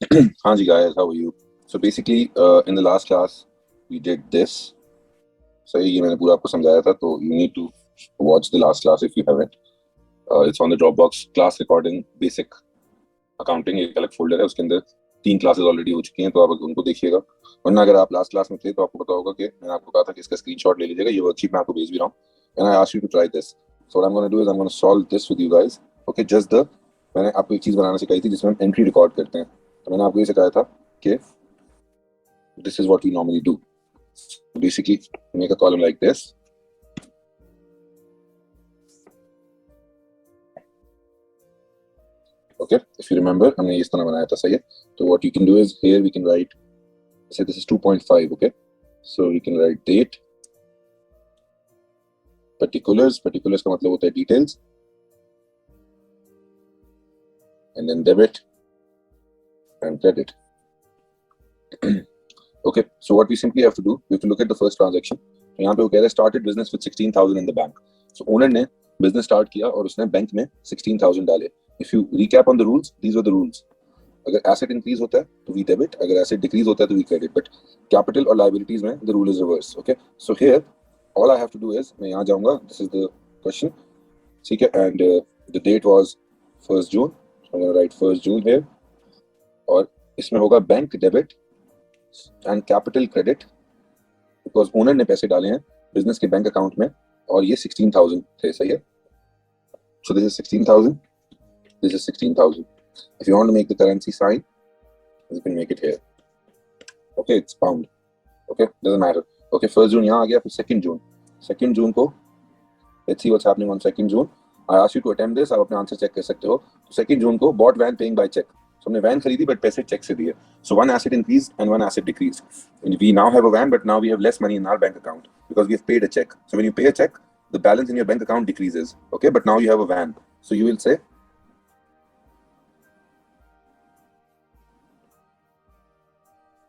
Hi guys, how are you? So basically, in the last class, we did this. सही ये मैंने पूरा आपको समझाया था, तो you need to watch the last class if you haven't. It's on the Dropbox class recording basic accounting एक अलग फोल्डर है, उसके अंदर 3 क्लासेस ऑलरेडी हो चुकी हैं, तो आप उनको देखिएगा। वरना अगर आप लास्ट क्लास में थे तो आपको पता होगा कि मैंने आपको कहा था कि इसका स्क्रीनशॉट ले लीजिएगा। ये वर्कशीट मैं आपको भेज भी रहा हूँ, and I asked you to try this. So what I am gonna do is I am gonna solve this with you guys. Okay, just the मैंने आपको एक चीज बनाना सिखाई थी जिसमें हम एंट्री रिकॉर्ड करते हैं। तो मैंने आपको ये सिखाया था कि this is what we normally do. So basically, make a column like this. Okay, if you remember, हमने इस तरह बनाया था, सही है। तो what you can do is here we can write, say this is 2.5. Okay, so we can write date, particulars का मतलब होता है details, and then debit and credit. Okay, so what we simply have to do, we have to look at the first transaction. तो यहाँ पे वो कह रहा है started business with 16,000 in the bank. So owner ने business start किया और उसने बैंक में 16,000 डाले. If you recap on the rules, these were the rules. अगर asset increase होता है तो we debit, अगर asset decrease होता है तो we credit. But capital और liabilities में the rule is reverse. Okay, so here all I have to do is मैं यहाँ जाऊँगा. This is the question. ठीक है, and the date was 1st June. So I'm gonna write 1st June here. और इसमें होगा bank debit and capital credit because owner ने पैसे डाले हैं बिजनेस के बैंक अकाउंट में और ये 16,000 थे, सही है। So this is 16,000, this is 16,000. If you want to make the currency sign, you can make it here. Okay, it's pound. Okay, doesn't matter. Okay, 1st June यहाँ आ गया, फिर 2nd June. 2nd June को let's see what's happening on 2nd June. I asked you to attempt this, आप अपना answer check कर सकते हो। 2nd June को bought van paying by check. So हमने वैन खरीदी बट पैसे चेक से दिए. So one asset increased and one asset decreased. We now have a van, but now we have less money in our bank account because we have paid a check. So when you pay a check, the balance in your bank account decreases. Okay, but now you have a van. So you will say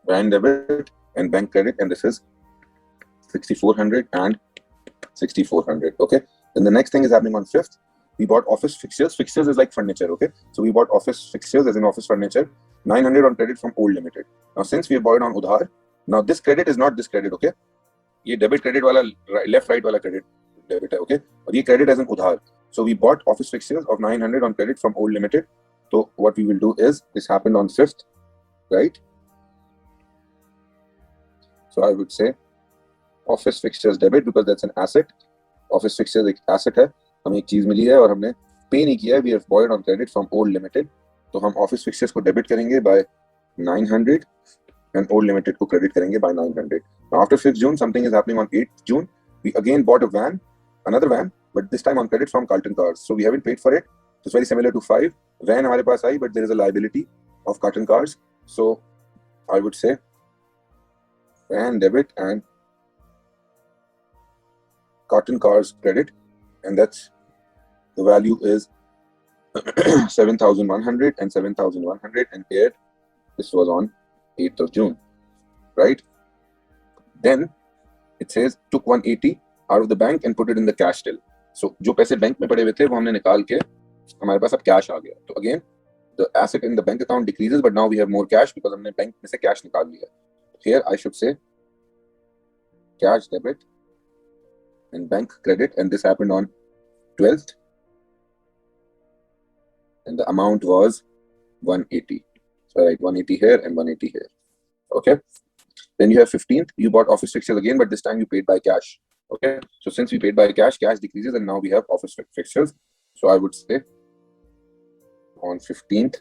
van debit and bank credit, and this is 6,400 and 6,400. Okay. Then the next thing is happening on 5th. We bought office fixtures. Fixtures is like furniture. Okay. So we bought office fixtures as in office furniture. 900 on credit from old limited. Now since we have bought on udhar, now this credit is not this credit. Okay. ये debit credit वाला left right वाला credit debit है. Okay. और ये credit as in udhar. So we bought office fixtures of 900 on credit from old limited. So what we will do is this happened on 5th, right? So I would say office fixtures debit because that's an asset. Office fixtures एक asset है, हमें एक चीज मिली है और हमने पे नहीं किया है. We have bought on credit from old limited. तो हम office fixtures को debit करेंगे by 900 and old limited को credit करेंगे by 900. Now after 5th June, something is happening on 8th June. We again bought a van, another van, but this time on credit from Carlton Cars. So we haven't paid for it. So it's very similar to 5. Van हमारे पास आई, but there is a liability of Carlton Cars. So I would say van debit and Carlton Cars credit, and that's the value is 7,100 and 7,100, and here this was on 8th of June, right? Then it says took 180 out of the bank and put it in the cash till. So जो पैसे bank में पड़े हुए थे वो हमने निकाल के हमारे पास अब कैश आ गया. तो again the asset in the bank account decreases, but now we have more cash because हमने बैंक में से कैश निकाल लिया. Here I should say cash debit and bank credit, and this happened on 12th, and the amount was 180. So I write 180 here and 180 here. Okay. Then you have 15th. You bought office fixtures again, but this time you paid by cash. Okay. So since we paid by cash, cash decreases, and now we have office fixtures. So I would say on 15th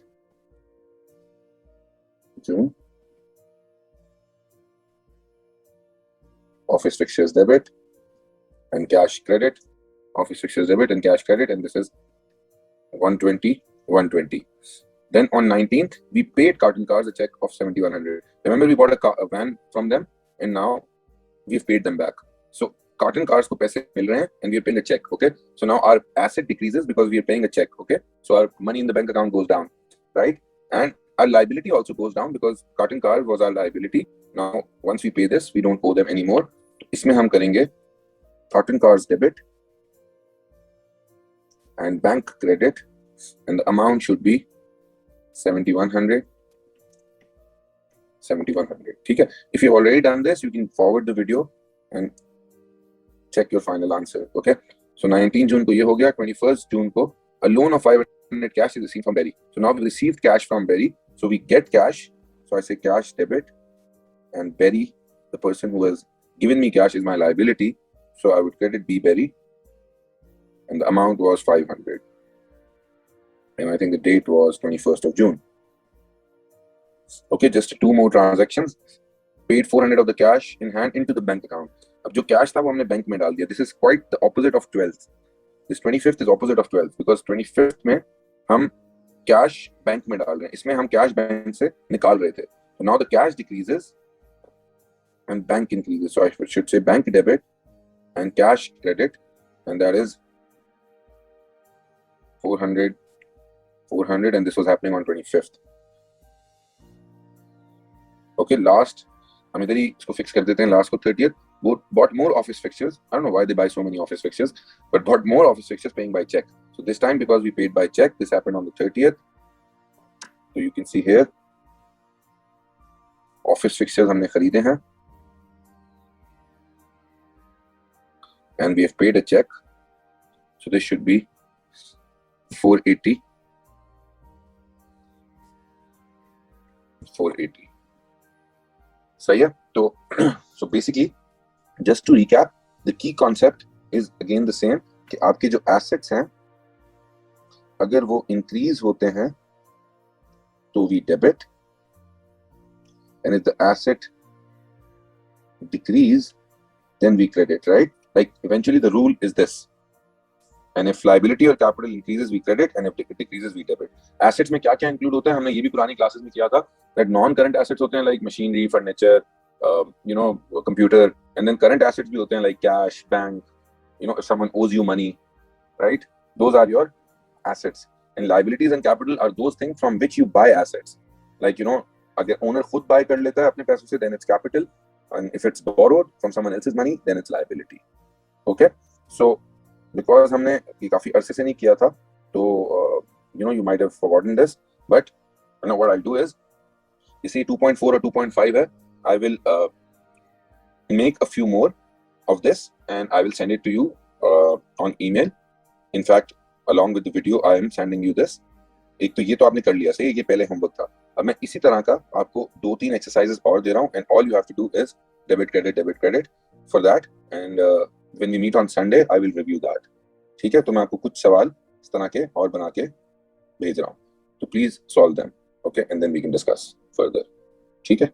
June, office fixtures debit and cash credit, office fixtures debit and cash credit, and this is 120, 120. Then on 19th, we paid Carlton Cars a check of 7,100. Remember, we bought a van from them, and now we've paid them back. So Carlton Cars को पैसे मिल रहे हैं, and we are paying a check. Okay, so now our asset decreases because we are paying a check. Okay, so our money in the bank account goes down, right? And our liability also goes down because Carlton Cars was our liability. Now once we pay this, we don't owe them anymore. इसमें हम करेंगे Carlton Cars debit and bank credit, and the amount should be 7,100 7100. ठीक है. If you've already done this, you can forward the video and check your final answer. Okay. So 19 June को ये हो गया. 21st June को a loan of 500 cash is received from Berry. So now we received cash from Berry. So we get cash. So I say cash debit, and Berry, the person who has given me cash, is my liability. So I would credit B Berry, and the amount was 500. And I think the date was 21st of June. Okay, just two more transactions. Paid 400 of the cash in hand into the bank account. अब जो cash था वो हमने bank में डाल दिया. This is quite the opposite of 12th. This 25th is opposite of 12th because 25th में हम cash बैंक में डाल रहे हैं. इसमें हम cash बैंक से निकाल रहे थे. So now the cash decreases and bank increases. So I should say bank debit and cash credit, and that is 400, and this was happening on 25th. Okay, last, हम इधर ही इसको fix कर देते हैं. Last को 30th, bought more office fixtures. I don't know why they buy so many office fixtures, but bought more office fixtures paying by check. So this time, because we paid by check, this happened on the 30th. So you can see here, office fixtures हमने खरीदे हैं, and we have paid a check. So this should be 480. 480. सही है. तो so basically, just to recap, the key concept is again the same कि आपके जो assets हैं, अगर वो increase होते हैं तो we debit, and if the asset decrease then we credit, right? Like eventually the rule is this, and if liability or capital increases we credit, and if it decreases we debit. Assets में क्या क्या include होता है हमने ये भी पुरानी classes में किया था. That non-current assets होते हैं like machinery, furniture, computer, and then current assets भी होते हैं like cash, bank, if someone owes you money, right? Those are your assets. And liabilities and capital are those things from which you buy assets. Like अगर owner खुद buy कर लेता है अपने पैसों से, then it's capital, and if it's borrowed from someone else's money, then it's liability. Okay, so because हमने ये काफी अरसे से नहीं किया था, तो you might have forgotten this, but what I'll do is, you see 2.4 or 2.5 है, I will make a few more of this and I will send it to you on email. In fact, along with the video, I am sending you this. एक तो ये तो आपने कर लिया सही, ये पहले होमवर्क था. अब मैं इसी तरह का आपको 2-3 exercises और दे रहा हूँ, and all you have to do is debit credit for that, and when we meet on Sunday, I will review that. ठीक है. तो मैं आपको कुछ सवाल इस तरह के और बना के भेज रहा हूँ, तो please solve them, okay, and then we can discuss further. ठीक है.